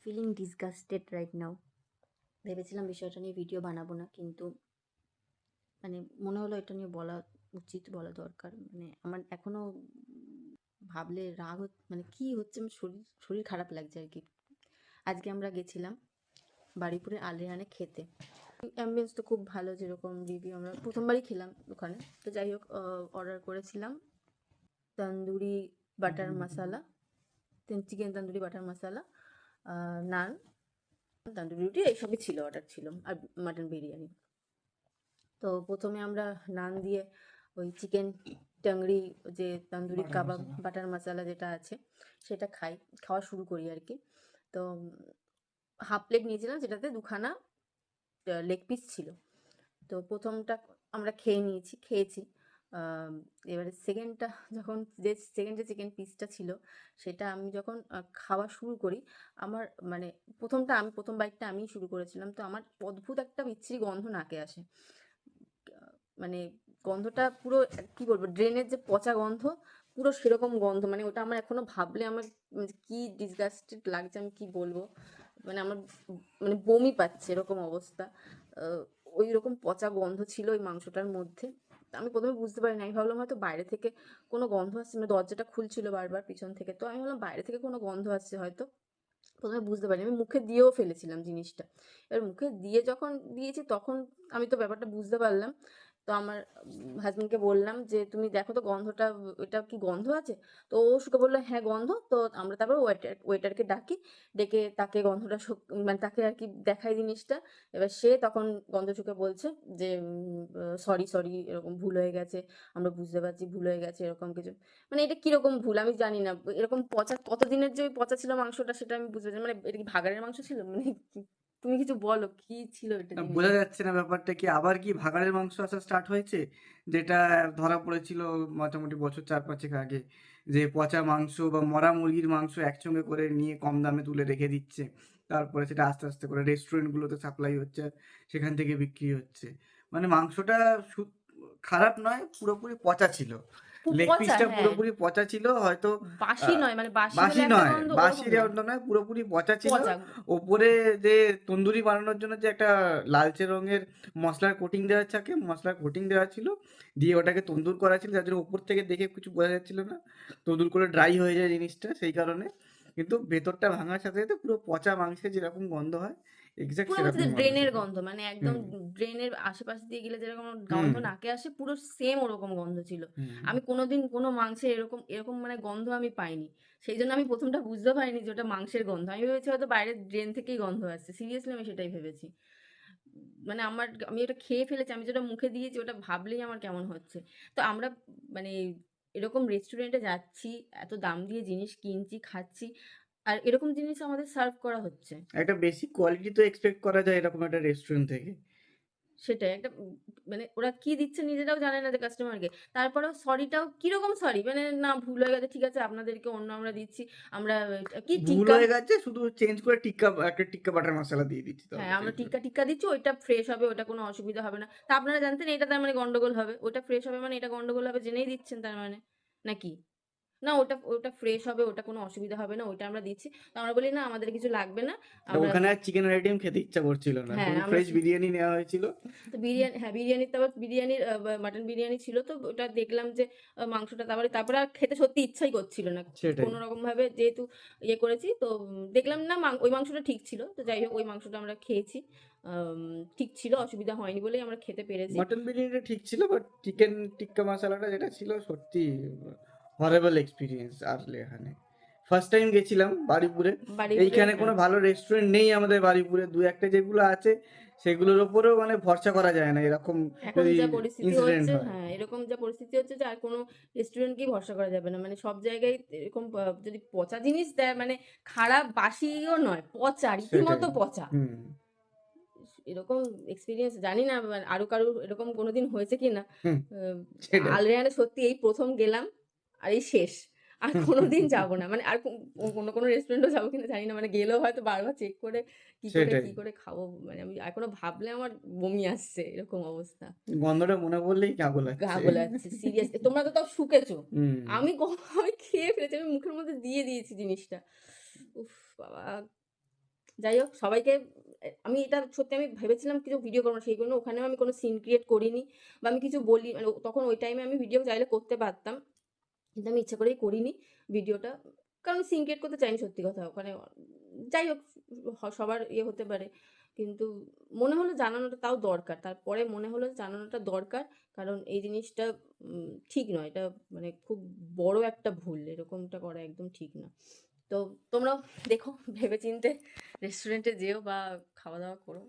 Feeling disgusted right now. ভেবেছিলাম বিষয়টা নিয়ে ভিডিও বানাবো না, কিন্তু মানে মনে হলো এটা নিয়ে বলা উচিত, বলা দরকার। মানে আমার এখনো ভাবলে রাগ মানে কি হচ্ছে, আমার শরীর শরীর খারাপ লাগছে আর কি। আজকে আমরা গেছিলাম বারুইপুরের আলেয়ানে খেতে। অ্যাম্বিয়েন্স তো খুব ভালো, যেরকম রিভিউ, আমরা প্রথমবারই খেলাম ওখানে। তো যাই হোক, অর্ডার করেছিলাম তন্দুরি বাটার মশালা, চিকেন তন্দুরি বাটার মশালা, নান, তন্দুরি রুটি, এইসবই ছিল, অর্ডার ছিল, আর মাটন বিরিয়ানি। তো প্রথমে আমরা নান দিয়ে ওই চিকেন টাংরি, যে তন্দুরি কাবাব বাটার মশালা যেটা আছে সেটা খাওয়া শুরু করি আর কি। তো হাফ প্লেট নিয়েছিলাম, যেটাতে দুখানা লেগ পিস ছিল। তো প্রথমটা আমরা খেয়েছি। এবারে সেকেন্ডটা যখন, যে চিকেন পিসটা ছিল সেটা আমি যখন খাওয়া শুরু করি, আমার মানে আমি প্রথম বাইটটা আমিই শুরু করেছিলাম। তো আমার অদ্ভুত একটা বিচ্ছিরি গন্ধ নাকে আসে। মানে গন্ধটা পুরো কি বলবো, ড্রেনের যে পচা গন্ধ, পুরো সেরকম গন্ধ। মানে ওটা আমার এখনো ভাবলে আমার কি ডিসগাস্টেড লাগছে, আমি কি বলবো। মানে আমার মানে বমি পাচ্ছে এরকম অবস্থা। ওই রকম পচা গন্ধ ছিল ওই মাংসটার মধ্যে। আমি প্রথমে বুঝতে পারিনি, আমি ভাবলাম হয়তো বাইরে থেকে কোনো গন্ধ আসছে, মানে দরজাটা খুলছিল বারবার পিছন থেকে, তো আমি ভাবলাম বাইরে থেকে কোনো গন্ধ আসছে হয়তো। প্রথমে বুঝতে পারিনি, আমি মুখে দিয়েও ফেলেছিলাম জিনিসটা। এবার মুখে দিয়ে যখন দিয়েছি তখন আমি তো ব্যাপারটা বুঝতে পারলাম। তো আমার হাজবেন্ডকে বললাম যে তুমি দেখো তো গন্ধটা, এটা কি গন্ধ আছে? তো ও শুকে বললো হ্যাঁ গন্ধ। তো আমরা তারপর ওয়েটারকে ডাকি, ডেকে তাকে গন্ধটা মানে তাকে আর কি দেখাই জিনিসটা। এবার সে তখন গন্ধ শুকে বলছে যে সরি সরি, এরকম ভুল হয়ে গেছে, আমরা বুঝতে পারছি ভুল হয়ে গেছে, এরকম কিছু। মানে এটা কিরকম ভুল আমি জানি না। এরকম পচা, কতদিনের যে ওই পচা ছিল মাংসটা সেটা আমি বুঝতে পারছি না। মানে এটা কি ভাগাড়ের মাংস ছিল? মানে তুমি কিছু বলো, কি ছিল এটা না, বোঝা জিনিসটা? যাচ্ছে না ব্যাপারটা কি আবার কি ভাগাড়ের মাংস আসা স্টার্ট হয়েছে, যেটা ধরা পড়েছিল মোটামুটি বছর 4-5 আগে, যে পচা মাংস বা মরা মুরগির মাংস একসঙ্গে করে নিয়ে কম দামে তুলে রেখে দিচ্ছে, তারপরে সেটা আস্তে আস্তে করে রেস্টুরেন্টগুলোতে সাপ্লাই হচ্ছে, সেখান থেকে বিক্রি হচ্ছে। মানে মাংসটা খারাপ নয়, পুরোপুরি পচা ছিল। লেগ পচা, পিসটা হ্যাঁ। পুরোপুরি পচা ছিল হয়তো। বাসি আহ, নয়, মানে বাসি হলে বাসি একটা নয়, গন্ধ, বাসি ওরকম নয়। গন্ধ নয়, পুরোপুরি পচা ছিল। পচা। ওপরে যে তন্দুরি বানানোর জন্য যে একটা লালচে রঙের মশলার কোটিং দেওয়া থাকে, মশলার কোটিং দেওয়া ছিল, দিয়ে ওটাকে তন্দুর করা ছিল, যার জন্য উপর থেকে দেখে কিছু বোঝা যাচ্ছিল না, তন্দুর করে ড্রাই হয়ে যায় জিনিসটা, সেই কারণে। কিন্তু ভেতরটা ভাঙার সাথে সাথে পুরো পচা মাংসের যেরকম গন্ধ হয়, এক্সাক্ট পুরো হচ্ছে সেরকম গন্ধ ড্রেনের ছিল। গন্ধ, মানে একদম হুম ড্রেনের আশেপাশে দিয়ে গেলে যেরকম হুম গন্ধ নাকে আসে, পুরো সেম ওরকম গন্ধ ছিল। হুম। আমি কোনোদিন কোনো মাংসে এরকম এরকম মানে গন্ধ আমি পাইনি। সেই জন্য আমি প্রথমটা বুঝতে পারিনি যে ওটা মাংসের গন্ধ। আমি ভেবেছি হয়তো বাইরের ড্রেন থেকেই গন্ধ আসছে, সিরিয়াসলি আমি সেটাই ভেবেছি। মানে আমি ওটা খেয়ে ফেলেছি, আমি যেটা মুখে দিয়েছি ওটা ভাবলেই আমার কেমন হচ্ছে। তো আমরা মানে এরকম রেস্টুরেন্টে যাচ্ছি, এত দাম দিয়ে জিনিস কিনছি, খাচ্ছি, আর এরকম জিনিস আমাদের সার্ভ করা হচ্ছে। একটা বেসিক কোয়ালিটি তো এক্সপেক্ট করা যায় এরকম একটা রেস্টুরেন্ট থেকে। সেটাই একটা মানে ওরা কি দিচ্ছে নিজেরাও জানে না যে কাস্টমারকে। তারপরেও সরিটাও কিরকম সরি, মানে না ভুল হয়ে গেছে, ঠিক আছে আপনাদেরকে অন্য আমরা দিচ্ছি। আমরা কি ভুল টিক্কা, হয়ে গেছে, শুধু চেঞ্জ করে টিক্কা, একটা টিক্কা বাটার মশলা দিয়ে দিচ্ছি, হ্যাঁ তাহলে আমরা চেঞ্জ করে। টিক্কা টিক্কা দিচ্ছি, ওইটা ফ্রেশ হবে, ওটা কোনো অসুবিধা হবে না। তা আপনারা জানতেন এটা তার মানে গন্ডগোল হবে? ওটা ফ্রেশ হবে মানে এটা গন্ডগোল হবে জেনেই দিচ্ছেন তার মানে? নাকি? না ওটা ওটা ফ্রেশ হবে, ওটা কোনো অসুবিধা হবে না, ওইটা আমরা দিচ্ছি। তো আমরা বলি না আমাদের কিছু লাগবে না। তা আমরা ওখানে আর চিকেন আইটেম খেতে ইচ্ছা করছিল না, হ্যাঁ শুধু আমরা ফ্রেশ বিরিয়ানি নেওয়া হয়েছিল। তো বিরিয়ানি, হ্যাঁ বিরিয়ানির, তারপর বিরিয়ানির মাটন বিরিয়ানি ছিল। তো ওটা দেখলাম যে মাংসটা, তারপরে আর খেতে সত্যি ইচ্ছাই করছিল না। সেটাই। কোনো রকম ভাবে যেহেতু ইয়ে করেছি, তো দেখলাম না ওই মাংসটা ঠিক ছিল। তো যাই হোক ওই মাংসটা আমরা খেয়েছি। ঠিক ছিল, অসুবিধা হয়নি বলেই আমরা খেতে পেরেছি। মটন বিরিয়ানিটা ঠিক ছিল, বাট চিকেন টিক্কা মশলাটা যেটা ছিল সত্যি হরেবল এক্সপিরিয়েন্স। আর এখানে ফার্স্ট টাইম গেছিলাম বারুইপুরে। বারুইপুরে, এইখানে কোনো হ্যাঁ। ভালো রেস্টুরেন্ট নেই আমাদের বারুইপুরে, দু একটা যেগুলো আছে সেগুলোর ওপরেও মানে ভরসা করা যায় না এরকম এখন যদি যা পরিস্থিতি ইনসিডেন্ট হচ্ছে, হয়। হ্যাঁ এরকম যা পরিস্থিতি হচ্ছে যে আর কোনো রেস্টুরেন্টকেই ভরসা করা যাবে না। মানে সব জায়গায় এরকম যদি পচা জিনিস দেয়, মানে খারাপ বাসিও নয়, পচা, সেটাই। রীতিমতো পচা। হুম। এরকম এক্সপেরিয়েন্স জানি না আরো কারোর এরকম কোনোদিন হয়েছে কিনা। হুম। সেটাই। আলরেয়ানে সত্যি এই প্রথম গেলাম, আর এই শেষ। আর কোনোদিন যাব না, মানে আর কোনো কোনো রেস্টুরেন্টও যাবো কিনা জানি না। মানে গেলেও হয়তো বারবার চেক করে সেটাই। কি করে খাবো, মানে আমি এখনো ভাবলে আমার বমি আসছে, এরকম অবস্থা। গন্ধটা মনে পড়লেই গা গা গোলাচ্ছে। গোলাচ্ছে সিরিয়াস। তোমরা তো তাও শুকেছো, হুম। আমি খেয়ে ফেলেছি, আমি মুখের মধ্যে দিয়ে দিয়েছি জিনিসটা। উফ বাবা! যাই হোক সবাইকে আমি এটা সত্যি আমি ভেবেছিলাম কিছু ভিডিও করব না। সেই জন্য ওখানেও আমি কোনো সিন ক্রিয়েট করিনি বা আমি কিছু বলি মানে তখন ওই টাইমে আমি ভিডিও চাইলে করতে পারতাম। কিন্তু আমি ইচ্ছা করেই করিনি ভিডিওটা। কারণ সিন ক্রিয়েট করতে চাইনি সত্যি কথা। ওখানে যাই হোক সবার ইয়ে হতে পারে। কিন্তু মনে হলো জানানোটা তাও দরকার। তারপরে মনে হলো জানানোটা দরকার। কারণ এই জিনিসটা ঠিক নয়। এটা মানে খুব বড় একটা ভুল। এরকমটা করা একদম ঠিক না। তো তোমরাও দেখো ভেবেচিন্তে রেস্টুরেন্টে যেও বা খাওয়া-দাওয়া করো।